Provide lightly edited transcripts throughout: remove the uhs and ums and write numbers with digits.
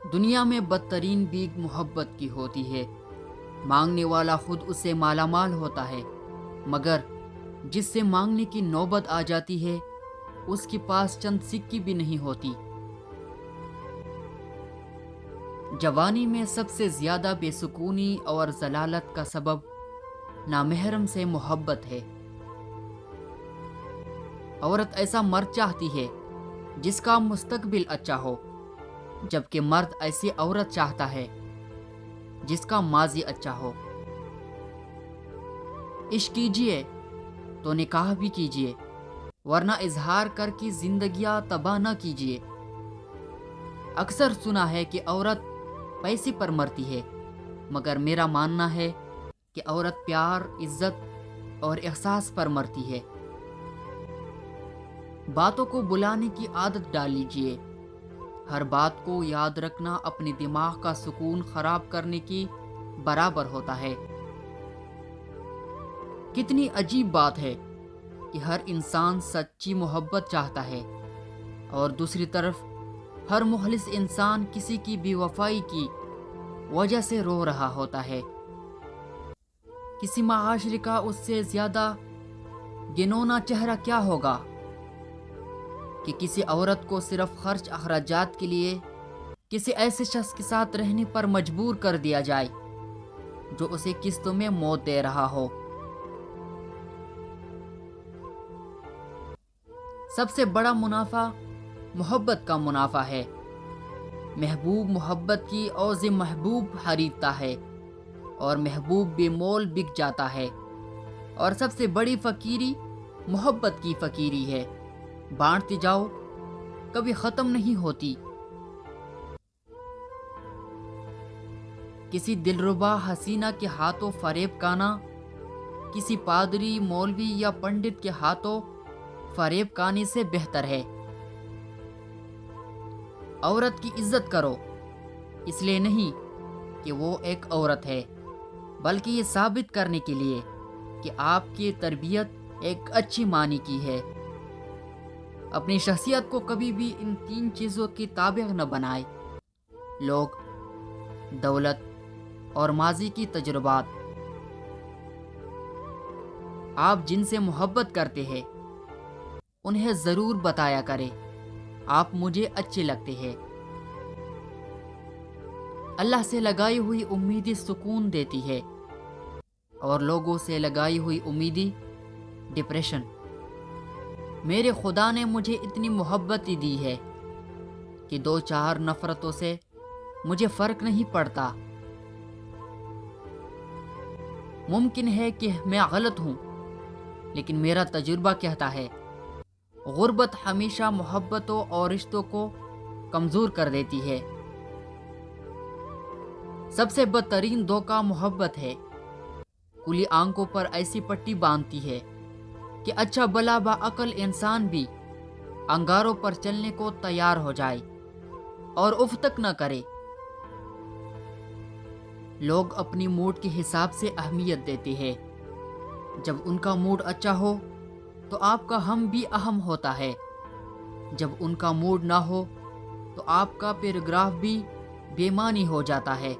دنیا میں بدترین بھیک محبت کی ہوتی ہے۔ مانگنے والا خود اس سے مالا مال ہوتا ہے، مگر جس سے مانگنے کی نوبت آ جاتی ہے اس کے پاس چند سکی بھی نہیں ہوتی۔ جوانی میں سب سے زیادہ بے سکونی اور ضلالت کا سبب نامحرم سے محبت ہے۔ عورت ایسا مرد چاہتی ہے جس کا مستقبل اچھا ہو، جبکہ مرد ایسی عورت چاہتا ہے جس کا ماضی اچھا ہو۔ عشق کیجئے تو نکاح بھی کیجئے، ورنہ اظہار کر کے زندگیاں تباہ نہ کیجئے۔ اکثر سنا ہے کہ عورت پیسے پر مرتی ہے، مگر میرا ماننا ہے کہ عورت پیار، عزت اور احساس پر مرتی ہے۔ باتوں کو بلانے کی عادت ڈال لیجئے۔ ہر بات کو یاد رکھنا اپنے دماغ کا سکون خراب کرنے کی برابر ہوتا ہے۔ کتنی عجیب بات ہے کہ ہر انسان سچی محبت چاہتا ہے، اور دوسری طرف ہر مخلص انسان کسی کی بے وفائی کی وجہ سے رو رہا ہوتا ہے۔ کسی معاشرے کا اس سے زیادہ گنونا چہرہ کیا ہوگا کہ کسی عورت کو صرف خرچ اخراجات کے لیے کسی ایسے شخص کے ساتھ رہنے پر مجبور کر دیا جائے جو اسے قسطوں میں موت دے رہا ہو۔ سب سے بڑا منافع محبت کا منافع ہے۔ محبوب محبت کی عوض محبوب خریدتا ہے، اور محبوب بے مول بک جاتا ہے۔ اور سب سے بڑی فقیری محبت کی فقیری ہے، بانٹتے جاؤ کبھی ختم نہیں ہوتی۔ کسی دلربا حسینہ کے ہاتھوں فریب کھانا کسی پادری، مولوی یا پنڈت کے ہاتھوں فریب کھانے سے بہتر ہے۔ عورت کی عزت کرو، اس لیے نہیں کہ وہ ایک عورت ہے، بلکہ یہ ثابت کرنے کے لیے کہ آپ کی تربیت ایک اچھی معنی کی ہے۔ اپنی شخصیت کو کبھی بھی ان تین چیزوں کی تابع نہ بنائے: لوگ، دولت اور ماضی کی تجربات۔ آپ جن سے محبت کرتے ہیں انہیں ضرور بتایا کریں، آپ مجھے اچھے لگتے ہیں۔ اللہ سے لگائی ہوئی امیدیں سکون دیتی ہے، اور لوگوں سے لگائی ہوئی امیدیں ڈپریشن۔ میرے خدا نے مجھے اتنی محبت دی ہے کہ دو چار نفرتوں سے مجھے فرق نہیں پڑتا۔ ممکن ہے کہ میں غلط ہوں، لیکن میرا تجربہ کہتا ہے غربت ہمیشہ محبتوں اور رشتوں کو کمزور کر دیتی ہے۔ سب سے بدترین دھوکہ محبت ہے۔ کھلی آنکھوں پر ایسی پٹی باندھتی ہے کہ اچھا بھلا باعقل انسان بھی انگاروں پر چلنے کو تیار ہو جائے اور اف تک نہ کرے۔ لوگ اپنی موڈ کے حساب سے اہمیت دیتے ہیں۔ جب ان کا موڈ اچھا ہو تو آپ کا ہم بھی اہم ہوتا ہے، جب ان کا موڈ نہ ہو تو آپ کا پیراگراف بھی بے معنی ہو جاتا ہے۔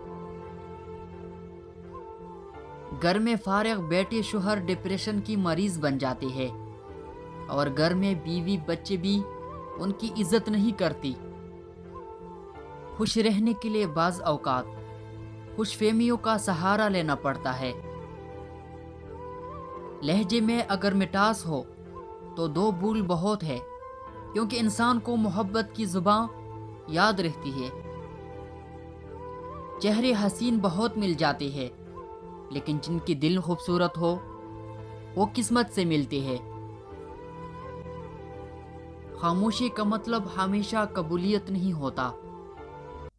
گھر میں فارغ بیٹھے شوہر ڈپریشن کی مریض بن جاتے ہیں، اور گھر میں بیوی بچے بھی ان کی عزت نہیں کرتی۔ خوش رہنے کے لیے بعض اوقات خوش فہمیوں کا سہارا لینا پڑتا ہے۔ لہجے میں اگر مٹاس ہو تو دو بول بہت ہے، کیونکہ انسان کو محبت کی زبان یاد رہتی ہے۔ چہرے حسین بہت مل جاتے ہیں، لیکن جن کی دل خوبصورت ہو وہ قسمت سے ملتے ہیں۔ خاموشی کا مطلب ہمیشہ قبولیت نہیں ہوتا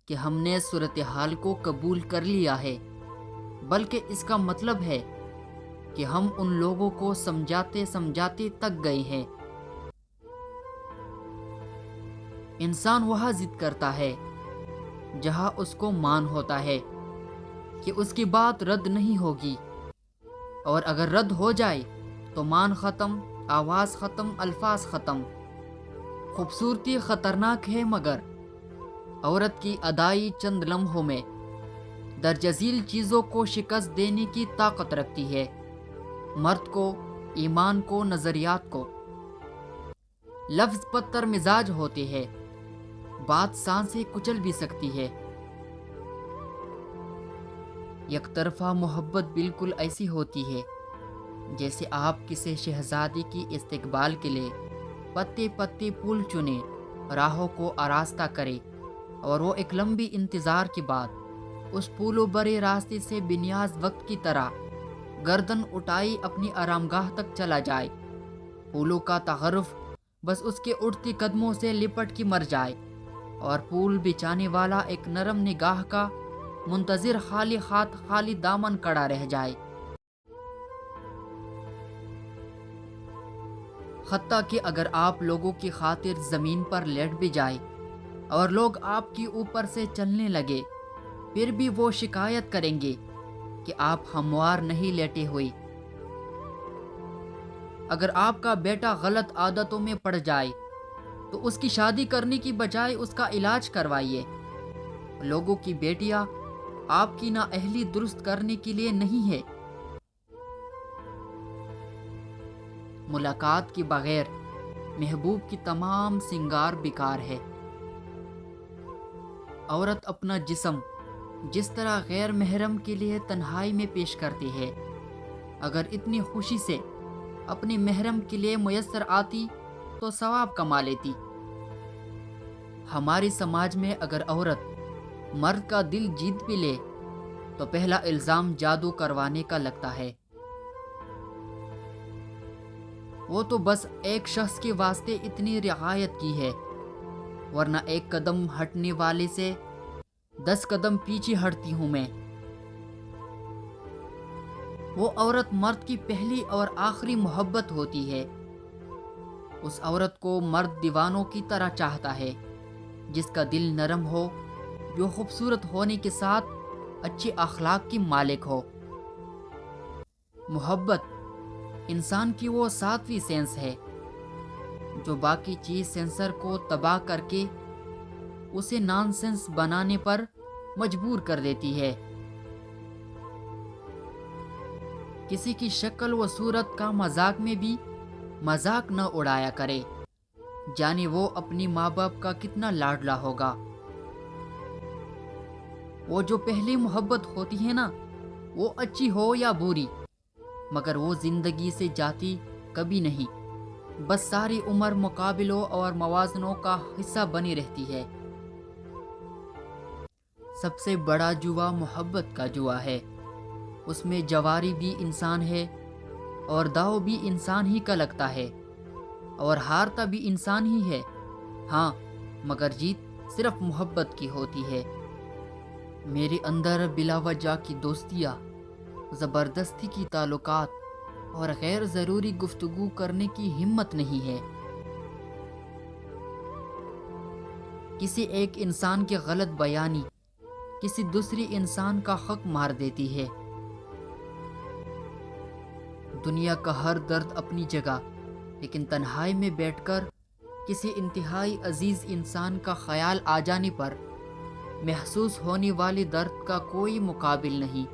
کہ ہم نے صورتحال کو قبول کر لیا ہے، بلکہ اس کا مطلب ہے کہ ہم ان لوگوں کو سمجھاتے سمجھاتے تک گئے ہیں۔ انسان وہاں ضد کرتا ہے جہاں اس کو مان ہوتا ہے کہ اس کی بات رد نہیں ہوگی، اور اگر رد ہو جائے تو مان ختم، آواز ختم، الفاظ ختم۔ خوبصورتی خطرناک ہے، مگر عورت کی ادائی چند لمحوں میں درجہ ذیل چیزوں کو شکست دینے کی طاقت رکھتی ہے، مرد کو، ایمان کو، نظریات کو۔ لفظ پتھر مزاج ہوتے ہیں، بات سانسیں کچل بھی سکتی ہے۔ یک طرفہ محبت بالکل ایسی ہوتی ہے جیسے آپ کسی شہزادی کی استقبال کے لیے پتے پتے پھول چنے، راہوں کو آراستہ کرے، اور وہ ایک لمبی انتظار کے بعد اس پھولوں برے راستے سے بنیاز وقت کی طرح گردن اٹھائی اپنی آرامگاہ تک چلا جائے۔ پھولوں کا تعارف بس اس کے اٹھتے قدموں سے لپٹ کے مر جائے، اور پھول بچانے والا ایک نرم نگاہ کا منتظر خالی ہاتھ خالی دامن کڑا رہ جائے۔ حتیٰ کہ اگر آپ لوگوں کی خاطر زمین پر لیٹ بھی جائے اور لوگ آپ کی اوپر سے چلنے لگے، پھر بھی وہ شکایت کریں گے کہ آپ ہموار نہیں لیٹے ہوئے۔ اگر آپ کا بیٹا غلط عادتوں میں پڑ جائے تو اس کی شادی کرنے کی بجائے اس کا علاج کروائیے۔ لوگوں کی بیٹیاں آپ کی نااہلی درست کرنے کے لیے نہیں ہے۔ ملاقات کے بغیر محبوب کی تمام سنگار بیکار ہے۔ عورت اپنا جسم جس طرح غیر محرم کے لیے تنہائی میں پیش کرتی ہے، اگر اتنی خوشی سے اپنے محرم کے لیے میسر آتی تو ثواب کما لیتی۔ ہمارے سماج میں اگر عورت مرد کا دل جیت بھی لے تو پہلا الزام جادو کروانے کا لگتا ہے۔ وہ تو بس ایک شخص کے واسطے اتنی رعایت کی ہے، ورنہ ایک قدم ہٹنے والے سے 10 قدم پیچھے ہٹتی ہوں میں۔ وہ عورت مرد کی پہلی اور آخری محبت ہوتی ہے۔ اس عورت کو مرد دیوانوں کی طرح چاہتا ہے، جس کا دل نرم ہو، جو خوبصورت ہونے کے ساتھ اچھے اخلاق کی مالک ہو۔ محبت انسان کی وہ 7ویں سینس ہے جو باقی چیز سینسر کو تباہ کر کے اسے نان سینس بنانے پر مجبور کر دیتی ہے۔ کسی کی شکل و صورت کا مذاق میں بھی مذاق نہ اڑایا کرے، جانے وہ اپنی ماں باپ کا کتنا لاڈلا ہوگا۔ وہ جو پہلی محبت ہوتی ہے نا، وہ اچھی ہو یا بری، مگر وہ زندگی سے جاتی کبھی نہیں، بس ساری عمر مقابلوں اور موازنوں کا حصہ بنی رہتی ہے۔ سب سے بڑا جوا محبت کا جوا ہے، اس میں جواری بھی انسان ہے اور داؤ بھی انسان ہی کا لگتا ہے، اور ہارتا بھی انسان ہی ہے، ہاں، مگر جیت صرف محبت کی ہوتی ہے۔ میرے اندر بلا وجہ کی دوستیاں، زبردستی کی تعلقات اور غیر ضروری گفتگو کرنے کی ہمت نہیں ہے۔ کسی ایک انسان کی غلط بیانی کسی دوسری انسان کا حق مار دیتی ہے۔ دنیا کا ہر درد اپنی جگہ، لیکن تنہائی میں بیٹھ کر کسی انتہائی عزیز انسان کا خیال آ جانے پر محسوس ہونے والے درد کا کوئی مقابل نہیں۔